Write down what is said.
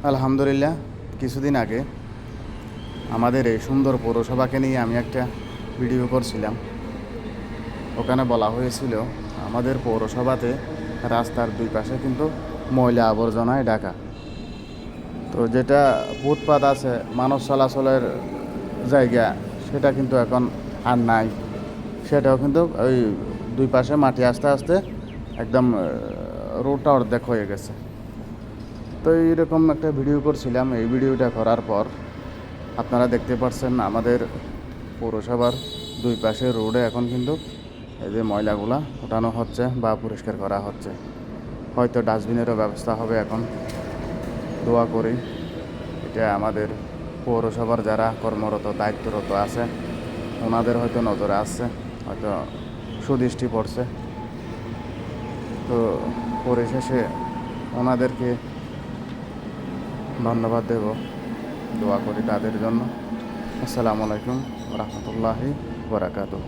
আলহামদুলিল্লাহ, কিছুদিন আগে আমাদের এই সুন্দর পৌরসভাকে নিয়ে আমি একটা ভিডিও করছিলাম। ওখানে বলা হয়েছিল আমাদের পৌরসভাতে রাস্তার দুই পাশে কিন্তু ময়লা আবর্জনায় ঢাকা। তো যেটা ফুটপাত আছে মানুষ চলাচলের জায়গা, সেটা কিন্তু এখন আর নাই। সেটাও কিন্তু ওই দুই পাশে মাটি আস্তে আস্তে একদম রোডটা অর্ধেক হয়ে গেছে। তো এইরকম একটা ভিডিও করছিলাম। এই ভিডিওটা করার পর আপনারা দেখতে পাচ্ছেন আমাদের পৌরসভার দুই পাশে রোডে এখন কিন্তু এই যে ময়লাগুলা ওঠানো হচ্ছে বা পরিষ্কার করা হচ্ছে। হয়তো ডাস্টবিনেরও ব্যবস্থা হবে এখন। দোয়া করি এটা আমাদের পৌরসভার যারা কর্মরত দায়িত্বরত আছে ওনাদের হয়তো নজরে আসছে, হয়তো সুদৃষ্টি পড়ছে। তো পরিশেষে ওনাদেরকে ধন্যবাদ দেব, দোয়া করি তাদের জন্য। আসসালামু আলাইকুম রহমতুল্লাহি বারাকাতুহু।